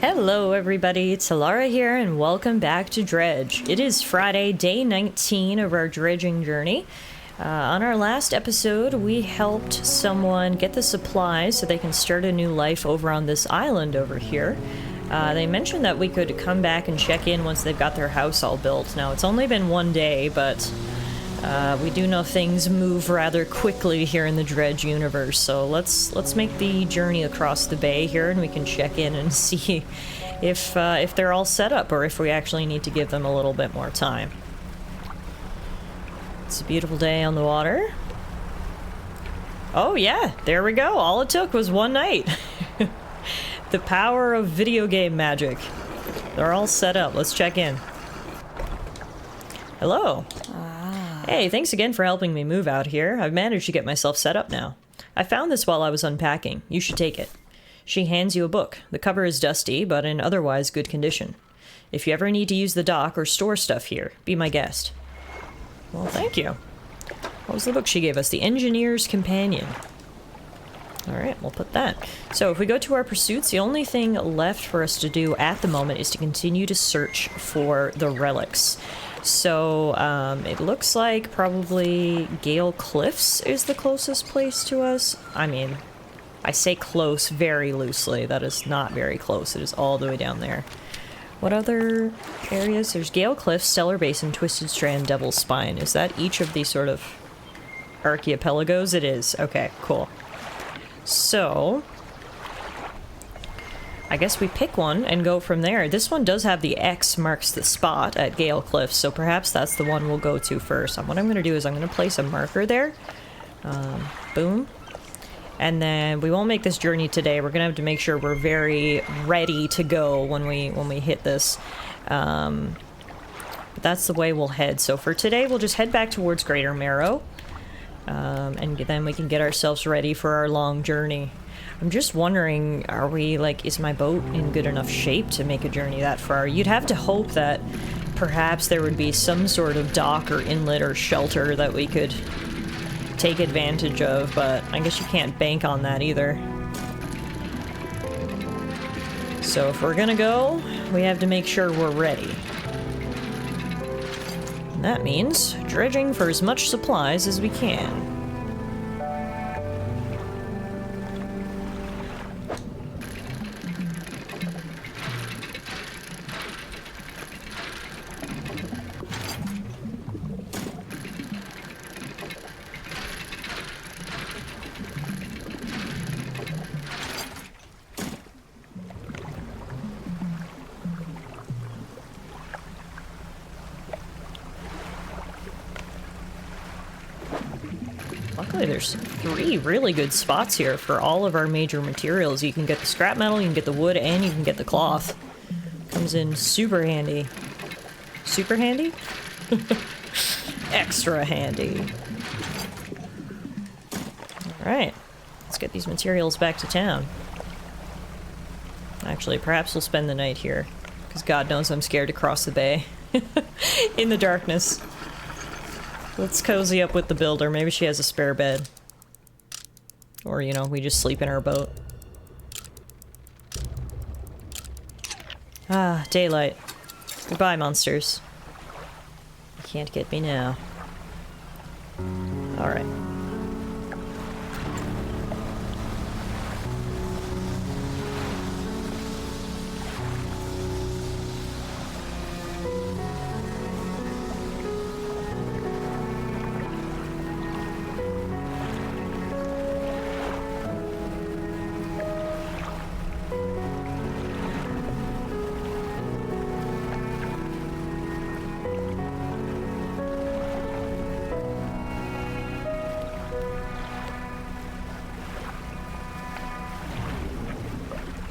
Hello everybody, Tallara here and welcome back to Dredge. It is Friday, day 19 of our dredging journey. On our last episode, we helped someone get the supplies so they can start a new life over on this island over here. They mentioned that we could come back and check in once they've got their house all built. Now, it's only been one day, but we do know things move rather quickly here in the Dredge universe, so let's make the journey across the bay here and we can check in and see if they're all set up or if we actually need to give them a little bit more time. It's a beautiful day on the water. Oh yeah, there we go. All it took was one night. The power of video game magic. They're all set up. Let's check in. Hello. Hey, thanks again for helping me move out here. I've managed to get myself set up now. I found this while I was unpacking. You should take it. She hands you a book. The cover is dusty, but in otherwise good condition. If you ever need to use the dock or store stuff here, be my guest. Well, thank you. What was the book she gave us? The Engineer's Companion. Alright, we'll put that. So if we go to our pursuits, the only thing left for us to do at the moment is to continue to search for the relics. So, it looks like probably Gale Cliffs is the closest place to us. I mean, I say close very loosely. That is not very close. It is all the way down there. What other areas? There's Gale Cliffs, Stellar Basin, Twisted Strand, Devil's Spine. Is that each of these sort of archipelagos? It is. Okay, cool. So I guess we pick one and go from there. This one does have the X marks the spot at Gale Cliffs, so perhaps that's the one we'll go to first. What I'm going to do is I'm going to place a marker there. Boom. And then we won't make this journey today. We're going to have to make sure we're very ready to go when we hit this. But that's the way we'll head. So for today, we'll just head back towards Greater Marrow. And then we can get ourselves ready for our long journey. I'm just wondering, are we, like, is my boat in good enough shape to make a journey that far? You'd have to hope that perhaps there would be some sort of dock or inlet or shelter that we could take advantage of, but I guess you can't bank on that either. So if we're gonna go, we have to make sure we're ready. And that means dredging for as much supplies as we can. Luckily, there's 3 really good spots here for all of our major materials. You can get the scrap metal, you can get the wood, and you can get the cloth. Comes in super handy. Super handy? Extra handy. Alright, let's get these materials back to town. Actually, perhaps we'll spend the night here, because God knows I'm scared to cross the bay in the darkness. Let's cozy up with the builder. Maybe she has a spare bed. Or, you know, we just sleep in our boat. Ah, daylight. Goodbye, monsters. You can't get me now. Alright.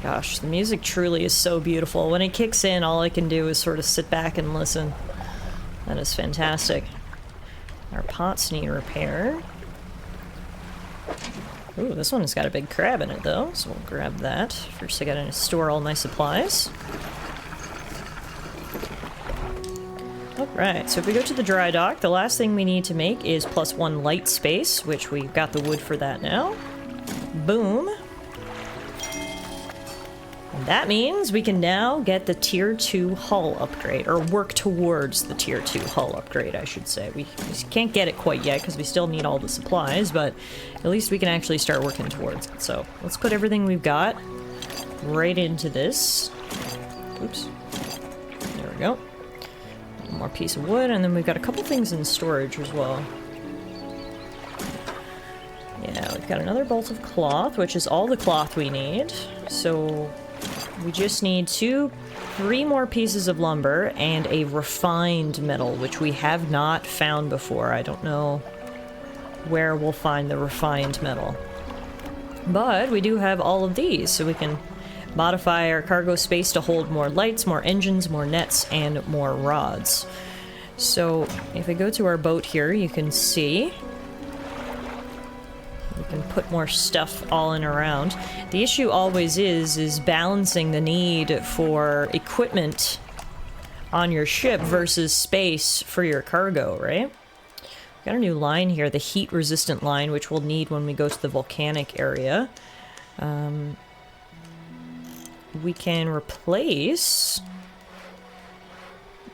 Gosh, the music truly is so beautiful. When it kicks in, all I can do is sort of sit back and listen. That is fantastic. Our pots need repair. Ooh, this one's got a big crab in it, though, so we'll grab that. First, I gotta store all my supplies. Alright, so if we go to the dry dock, the last thing we need to make is +1 light space, which we've got the wood for that now. Boom. That means we can now get the tier 2 hull upgrade, or work towards the tier 2 hull upgrade, I should say. We can't get it quite yet because we still need all the supplies, but at least we can actually start working towards it. So let's put everything we've got right into this. Oops. There we go. One more piece of wood, and then we've got a couple things in storage as well. Yeah, we've got another bolt of cloth, which is all the cloth we need. So we just need 3 more pieces of lumber and a refined metal, which we have not found before. I don't know where we'll find the refined metal. But we do have all of these, so we can modify our cargo space to hold more lights, more engines, more nets, and more rods. So if we go to our boat here, you can see we can put more stuff all in around. The issue always is balancing the need for equipment on your ship versus space for your cargo, right? Got a new line here, the heat-resistant line, which we'll need when we go to the volcanic area. We can replace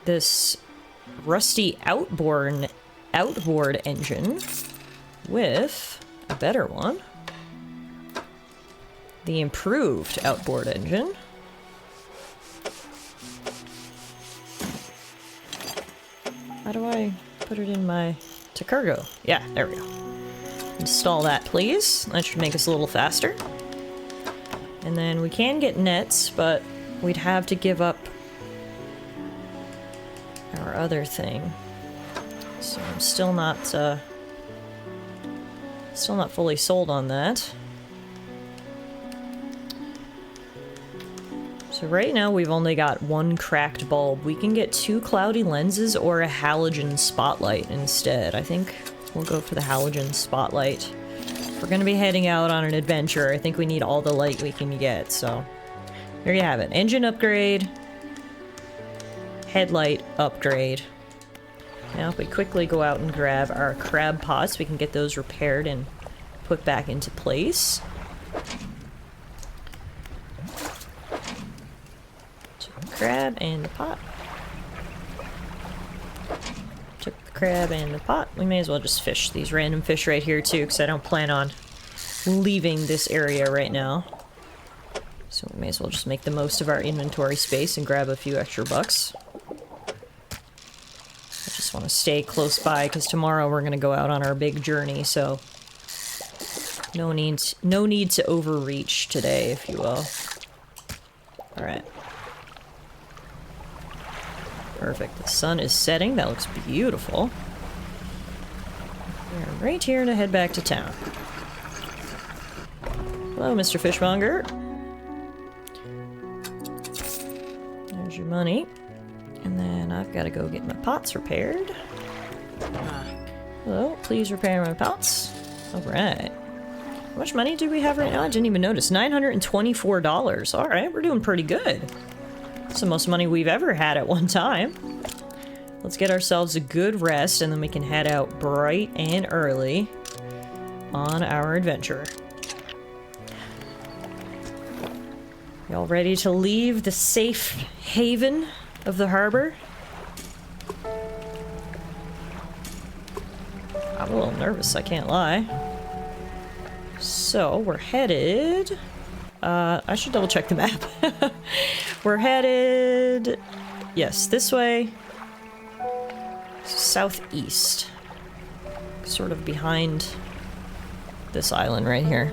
this rusty outboard engine with a better one. The improved outboard engine. How do I put it in my... to cargo? Yeah, there we go. Install that, please. That should make us a little faster. And then we can get nets, but we'd have to give up our other thing. So I'm still not fully sold on that. So right now we've only got 1 cracked bulb. We can get 2 cloudy lenses or a halogen spotlight instead. I think we'll go for the halogen spotlight. If we're gonna be heading out on an adventure, I think we need all the light we can get, so there you have it. Engine upgrade, headlight upgrade. Now if we quickly go out and grab our crab pots, we can get those repaired and put back into place. Took the crab and the pot. Took the crab and the pot. We may as well just fish these random fish right here too, because I don't plan on leaving this area right now. So we may as well just make the most of our inventory space and grab a few extra bucks. I just want to stay close by because tomorrow we're going to go out on our big journey, so no need to overreach today, if you will. Alright. Perfect. The sun is setting. That looks beautiful. We're right here to head back to town. Hello, Mr. Fishmonger. There's your money. And then I've got to go get my pots repaired. Hello, please repair my pots. Alright. How much money do we have right now? I didn't even notice. $924. Alright, we're doing pretty good. It's the most money we've ever had at one time. Let's get ourselves a good rest, and then we can head out bright and early on our adventure. Y'all ready to leave the safe haven of the harbor? I'm a little nervous, I can't lie. So, we're headed... I should double check the map. We're headed... yes, this way. Southeast. Sort of behind this island right here.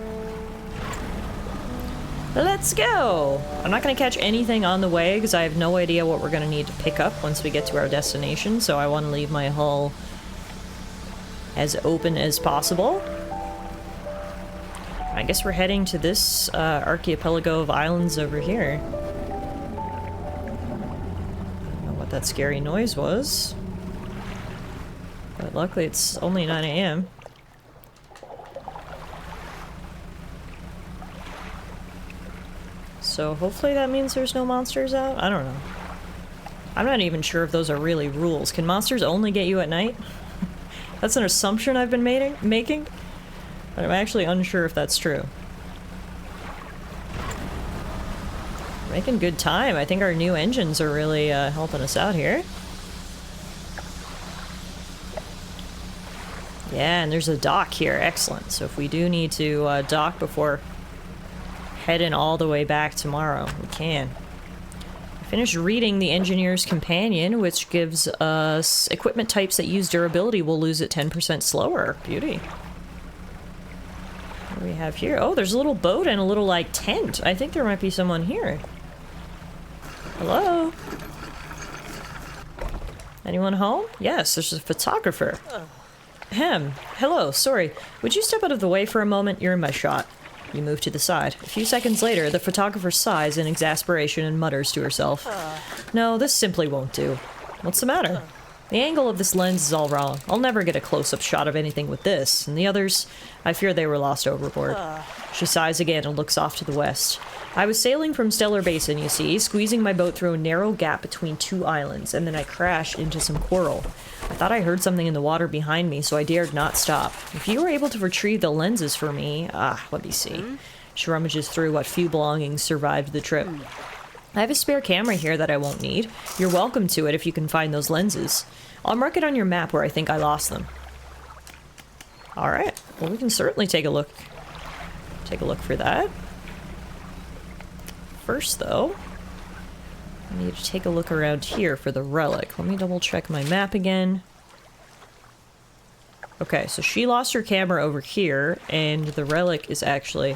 Let's go! I'm not going to catch anything on the way because I have no idea what we're going to need to pick up once we get to our destination, so I want to leave my hull as open as possible. I guess we're heading to this archipelago of islands over here. I don't know what that scary noise was. But luckily it's only 9 AM. So hopefully that means there's no monsters out? I don't know. I'm not even sure if those are really rules. Can monsters only get you at night? That's an assumption I've been making. But I'm actually unsure if that's true. Making good time. I think our new engines are really helping us out here. Yeah, and there's a dock here. Excellent. So if we do need to dock before heading all the way back tomorrow, we can. I finished reading The Engineer's Companion, which gives us equipment types that use durability will lose it 10% slower. Beauty. What do we have here? Oh, there's a little boat and a little, like, tent. I think there might be someone here. Hello? Anyone home? Yes, there's a photographer. Ahem. Hello, sorry. Would you step out of the way for a moment? You're in my shot. You move to the side. A few seconds later, the photographer sighs in exasperation and mutters to herself. No, this simply won't do. What's the matter? The angle of this lens is all wrong. I'll never get a close-up shot of anything with this. And the others, I fear they were lost overboard. She sighs again and looks off to the west. I was sailing from Stellar Basin, you see, squeezing my boat through a narrow gap between two islands, and then I crashed into some coral. I thought I heard something in the water behind me, so I dared not stop. If you were able to retrieve the lenses for me... let me see. She rummages through what few belongings survived the trip. I have a spare camera here that I won't need. You're welcome to it if you can find those lenses. I'll mark it on your map where I think I lost them. Alright, well we can certainly take a look. Take a look for that. First though, I need to take a look around here for the relic. Let me double check my map again. Okay, so she lost her camera over here, and the relic is actually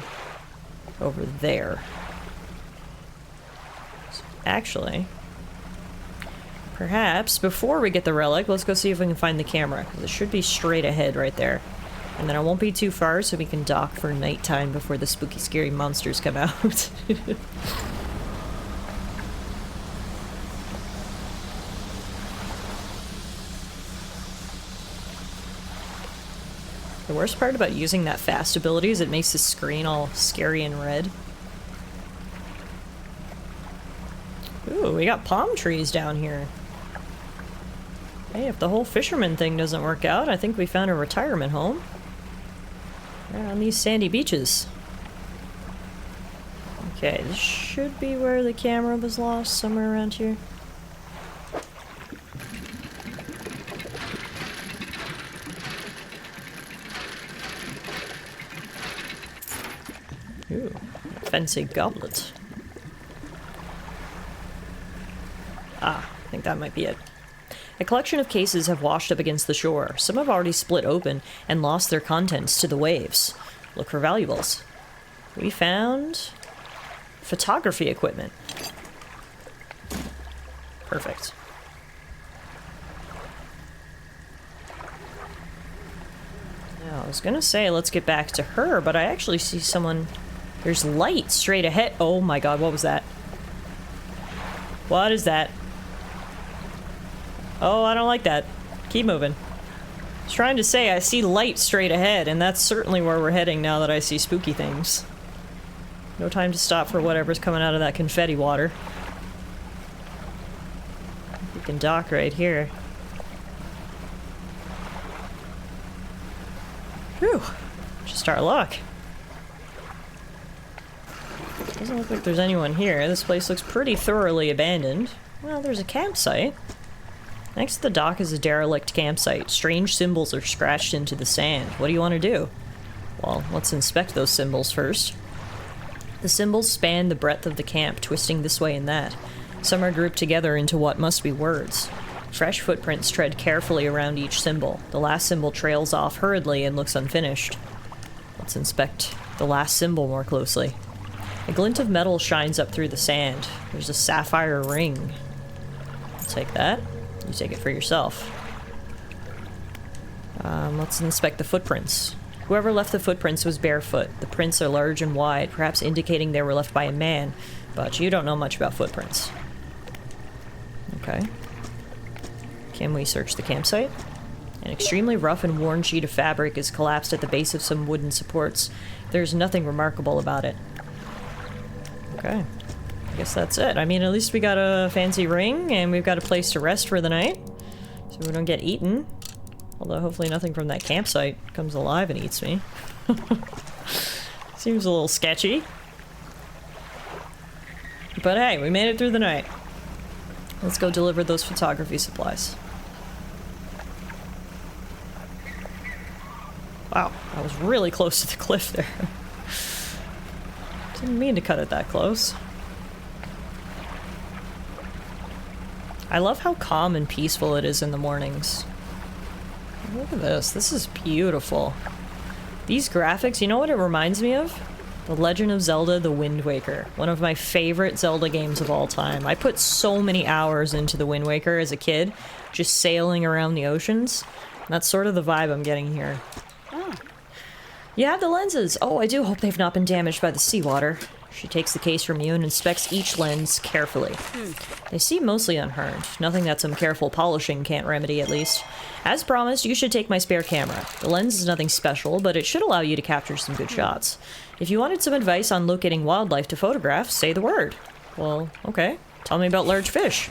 over there. So actually, perhaps before we get the relic, let's go see if we can find the camera, because it should be straight ahead right there. And then I won't be too far, so we can dock for nighttime before the spooky, scary monsters come out. The worst part about using that fast ability is it makes the screen all scary and red. Ooh, we got palm trees down here. Hey, if the whole fisherman thing doesn't work out, I think we found a retirement home. Right on these sandy beaches. Okay, this should be where the camera was lost, somewhere around here. Ooh, fancy goblet. Ah, I think that might be it. A collection of cases have washed up against the shore. Some have already split open and lost their contents to the waves. Look for valuables. We found photography equipment. Perfect. Now, I was gonna say let's get back to her, but I actually see someone... There's light straight ahead. Oh my god, what was that? What is that? Oh, I don't like that. Keep moving. I was trying to say I see light straight ahead, and that's certainly where we're heading now that I see spooky things. No time to stop for whatever's coming out of that confetti water. We can dock right here. Whew. Just our luck. Doesn't look like there's anyone here. This place looks pretty thoroughly abandoned. Well, there's a campsite. Next to the dock is a derelict campsite. Strange symbols are scratched into the sand. What do you want to do? Well, let's inspect those symbols first. The symbols span the breadth of the camp, twisting this way and that. Some are grouped together into what must be words. Fresh footprints tread carefully around each symbol. The last symbol trails off hurriedly and looks unfinished. Let's inspect the last symbol more closely. A glint of metal shines up through the sand. There's a sapphire ring. I'll take that. You take it for yourself. Let's inspect the footprints. Whoever left the footprints was barefoot. The prints are large and wide, perhaps indicating they were left by a man, but you don't know much about footprints. Okay. Can we search the campsite? An extremely rough and worn sheet of fabric is collapsed at the base of some wooden supports. There's nothing remarkable about it. Okay. I guess that's it. I mean, at least we got a fancy ring, and we've got a place to rest for the night, so we don't get eaten. Although hopefully nothing from that campsite comes alive and eats me. Seems a little sketchy. But hey, we made it through the night. Let's go deliver those photography supplies. Wow, I was really close to the cliff there. Didn't mean to cut it that close. I love how calm and peaceful it is in the mornings. Look at this. This is beautiful. These graphics, you know what it reminds me of? The Legend of Zelda: The Wind Waker. One of my favorite Zelda games of all time. I put so many hours into The Wind Waker as a kid, just sailing around the oceans. That's sort of the vibe I'm getting here. Oh. You have the lenses! Oh, I do hope they've not been damaged by the seawater. She takes the case from you and inspects each lens carefully. They seem mostly unharmed. Nothing that some careful polishing can't remedy, at least. As promised, you should take my spare camera. The lens is nothing special, but it should allow you to capture some good shots. If you wanted some advice on locating wildlife to photograph, say the word. Well, okay. Tell me about large fish.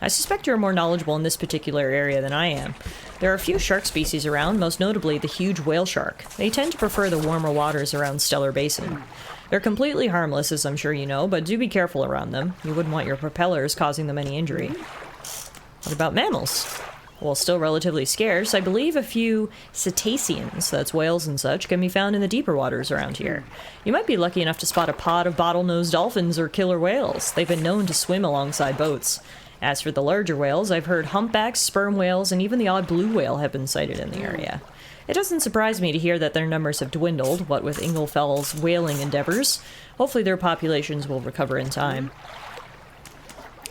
I suspect you're more knowledgeable in this particular area than I am. There are a few shark species around, most notably the huge whale shark. They tend to prefer the warmer waters around Stellar Basin. They're completely harmless, as I'm sure you know, but do be careful around them. You wouldn't want your propellers causing them any injury. What about mammals? While still relatively scarce, I believe a few cetaceans, that's whales and such, can be found in the deeper waters around here. You might be lucky enough to spot a pod of bottlenose dolphins or killer whales. They've been known to swim alongside boats. As for the larger whales, I've heard humpbacks, sperm whales, and even the odd blue whale have been sighted in the area. It doesn't surprise me to hear that their numbers have dwindled, what with Inglefell's whaling endeavors. Hopefully their populations will recover in time.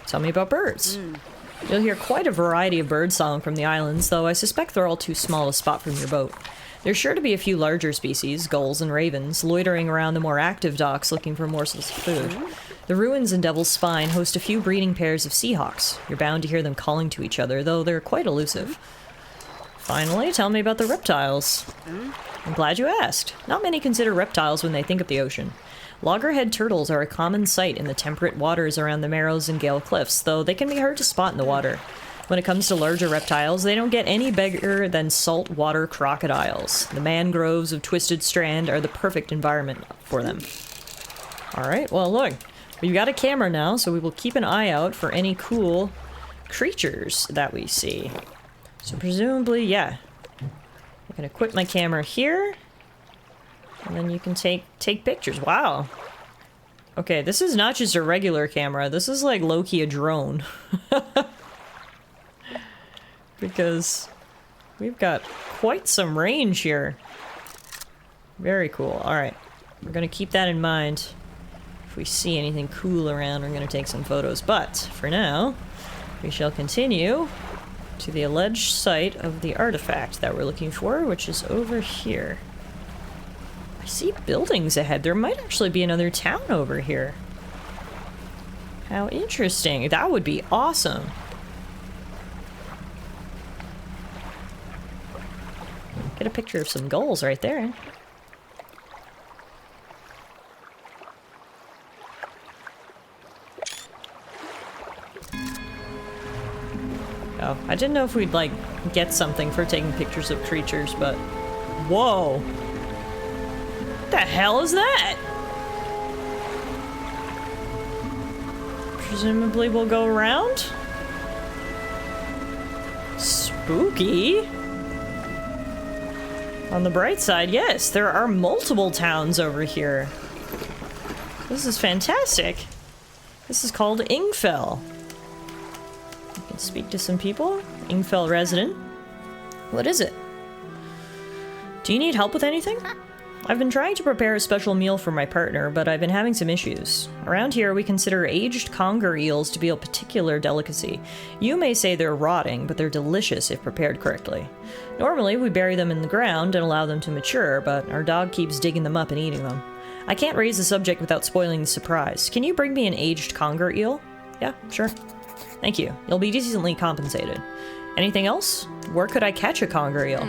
Tell me about birds. You'll hear quite a variety of birdsong from the islands, though I suspect they're all too small to spot from your boat. There's sure to be a few larger species, gulls and ravens, loitering around the more active docks looking for morsels of food. The ruins in Devil's Spine host a few breeding pairs of seahawks. You're bound to hear them calling to each other, though they're quite elusive. Finally, tell me about the reptiles. I'm glad you asked. Not many consider reptiles when they think of the ocean. Loggerhead turtles are a common sight in the temperate waters around the Marrows and Gale Cliffs, though they can be hard to spot in the water. When it comes to larger reptiles, they don't get any bigger than saltwater crocodiles. The mangroves of Twisted Strand are the perfect environment for them. Alright, well look, we've got a camera now, so we will keep an eye out for any cool creatures that we see. So presumably, yeah. I can equip my camera here. And then you can take pictures. Wow. Okay, this is not just a regular camera. This is like low-key a drone. Because we've got quite some range here. Very cool. Alright. We're gonna keep that in mind. If we see anything cool around, we're gonna take some photos. But, for now, we shall continue to the alleged site of the artifact that we're looking for, which is over here. I see buildings ahead. There might actually be another town over here. How interesting. That would be awesome. Get a picture of some gulls right there. Oh, I didn't know if we'd, like, get something for taking pictures of creatures, but... Whoa! What the hell is that? Presumably we'll go around? Spooky? On the bright side, yes, there are multiple towns over here. This is fantastic. This is called Ingfell. You can speak to some people. Ingfell resident. What is it? Do you need help with anything? I've been trying to prepare a special meal for my partner, but I've been having some issues. Around here, we consider aged conger eels to be a particular delicacy. You may say they're rotting, but they're delicious if prepared correctly. Normally, we bury them in the ground and allow them to mature, but our dog keeps digging them up and eating them. I can't raise the subject without spoiling the surprise. Can you bring me an aged conger eel? Yeah, sure. Thank you. You'll be decently compensated. Anything else? Where could I catch a conger eel?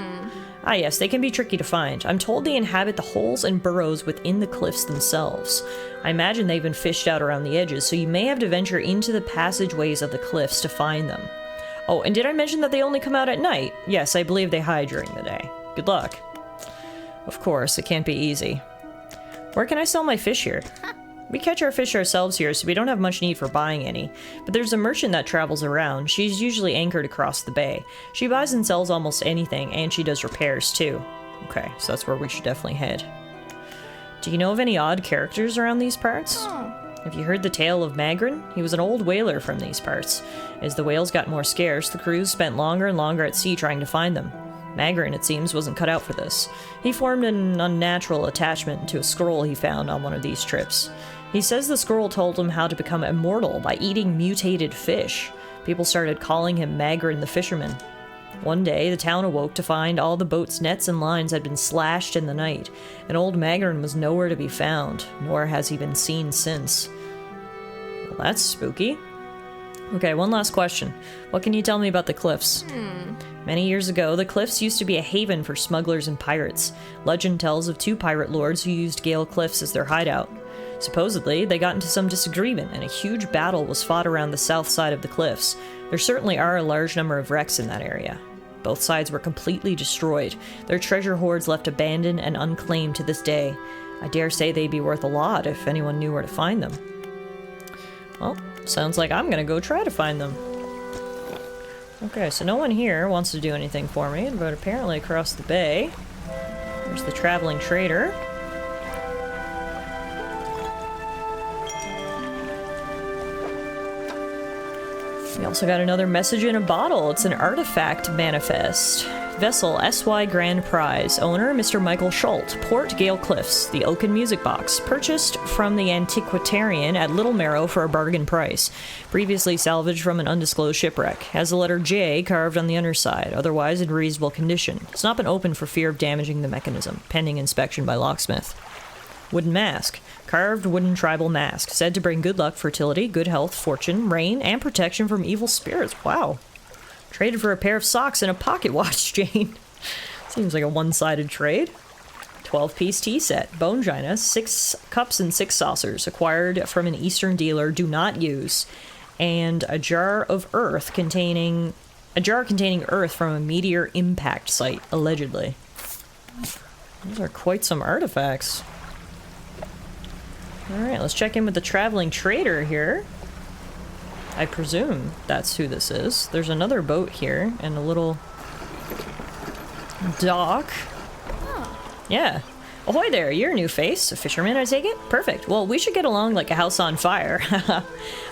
Ah yes, they can be tricky to find. I'm told they inhabit the holes and burrows within the cliffs themselves. I imagine they've been fished out around the edges, so you may have to venture into the passageways of the cliffs to find them. Oh, and did I mention that they only come out at night? Yes, I believe they hide during the day. Good luck. Of course, it can't be easy. Where can I sell my fish here? We catch our fish ourselves here, so we don't have much need for buying any. But there's a merchant that travels around. She's usually anchored across the bay. She buys and sells almost anything, and she does repairs too. Okay, so that's where we should definitely head. Do you know of any odd characters around these parts? Have you heard the tale of Magrin? He was an old whaler from these parts. As the whales got more scarce, the crews spent longer and longer at sea trying to find them. Magrin, it seems, wasn't cut out for this. He formed an unnatural attachment to a scroll he found on one of these trips. He says the scroll told him how to become immortal by eating mutated fish. People started calling him Magrin the Fisherman. One day, the town awoke to find all the boat's nets and lines had been slashed in the night, and old Magrin was nowhere to be found, nor has he been seen since. Well, that's spooky. Okay, one last question. What can you tell me about the cliffs? Many years ago, the cliffs used to be a haven for smugglers and pirates. Legend tells of 2 pirate lords who used Gale Cliffs as their hideout. Supposedly, they got into some disagreement, and a huge battle was fought around the south side of the cliffs. There certainly are a large number of wrecks in that area. Both sides were completely destroyed, their treasure hoards left abandoned and unclaimed to this day. I dare say they'd be worth a lot if anyone knew where to find them. Well, sounds like I'm gonna go try to find them. Okay, so no one here wants to do anything for me, but apparently across the bay, there's the traveling trader. We also got another message in a bottle. It's an artifact manifest. Vessel SY Grand Prize. Owner Mr. Michael Schult. Port Gale Cliffs. The Oaken Music Box. Purchased from the antiquarian at Little Marrow for a bargain price. Previously salvaged from an undisclosed shipwreck. Has the letter J carved on the underside. Otherwise in reasonable condition. It's not been opened for fear of damaging the mechanism. Pending inspection by locksmith. Wooden mask. Carved wooden tribal mask. Said to bring good luck, fertility, good health, fortune, rain, and protection from evil spirits. Wow. Traded for a pair of socks and a pocket watch chain. Seems like a one-sided trade. 12-piece tea set. Bone Gina. 6 cups and 6 saucers. Acquired from an Eastern dealer. Do not use. And a jar of earth containing... A jar containing earth from a meteor impact site, allegedly. Those are quite some artifacts. Alright, let's check in with the traveling trader here. I presume that's who this is. There's another boat here and a little dock. Yeah. Ahoy there, you're a new face. A fisherman, I take it? Perfect. Well, we should get along like a house on fire.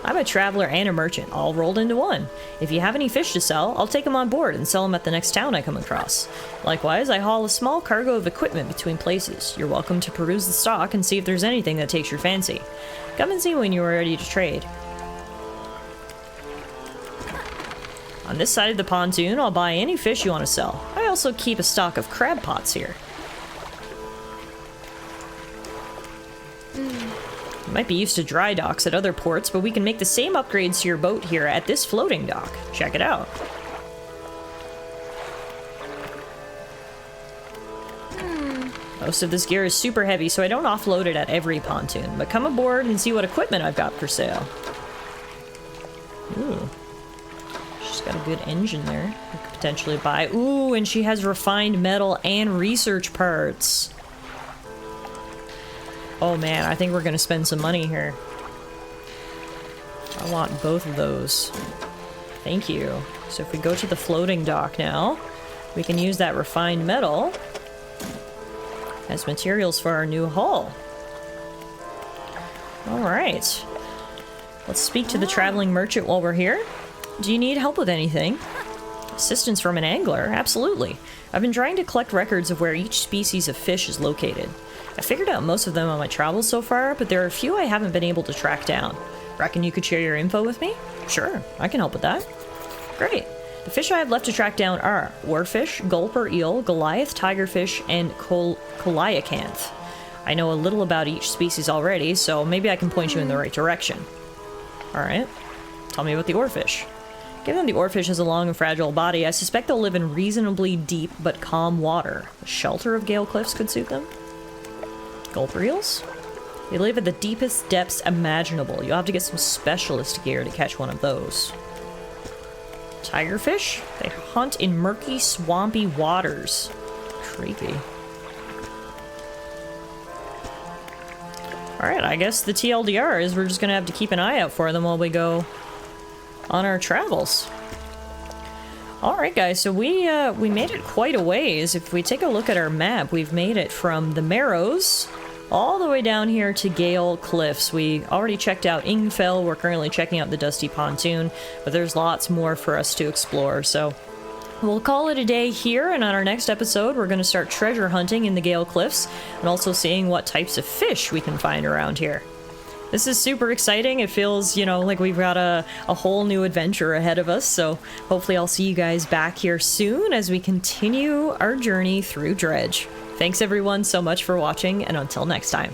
I'm a traveler and a merchant, all rolled into one. If you have any fish to sell, I'll take them on board and sell them at the next town I come across. Likewise, I haul a small cargo of equipment between places. You're welcome to peruse the stock and see if there's anything that takes your fancy. Come and see when you are ready to trade. On this side of the pontoon, I'll buy any fish you want to sell. I also keep a stock of crab pots here. You might be used to dry docks at other ports, but we can make the same upgrades to your boat here at this floating dock. Check it out. Most of this gear is super heavy, so I don't offload it at every pontoon, but come aboard and see what equipment I've got for sale. Ooh. She's got a good engine there. We could potentially buy. Ooh, and she has refined metal and research parts. Oh man, I think we're gonna spend some money here. I want both of those. Thank you. So if we go to the floating dock now, we can use that refined metal as materials for our new hull. Alright. Let's speak to the traveling merchant while we're here. Do you need help with anything? Assistance from an angler? Absolutely. I've been trying to collect records of where each species of fish is located. I figured out most of them on my travels so far, but there are a few I haven't been able to track down. Reckon you could share your info with me? Sure, I can help with that. Great. The fish I have left to track down are oarfish, gulper eel, Goliath tigerfish, and coliacanth. I know a little about each species already, so maybe I can point you in the right direction. Alright. Tell me about the oarfish. Given the oarfish has a long and fragile body, I suspect they'll live in reasonably deep but calm water. The shelter of Gale Cliffs could suit them. Gulper eels? They live at the deepest depths imaginable. You'll have to get some specialist gear to catch one of those. Tigerfish? They hunt in murky, swampy waters. Creepy. Alright, I guess the TLDR is we're just gonna have to keep an eye out for them while we go on our travels. Alright guys, so we made it quite a ways. If we take a look at our map, we've made it from the Marrows all the way down here to Gale Cliffs. We already checked out Ingfell, we're currently checking out the Dusty Pontoon, but there's lots more for us to explore, so we'll call it a day here, and on our next episode we're going to start treasure hunting in the Gale Cliffs, and also seeing what types of fish we can find around here. This is super exciting. It feels, you know, like we've got a whole new adventure ahead of us, so hopefully I'll see you guys back here soon as we continue our journey through Dredge. Thanks everyone so much for watching, and until next time.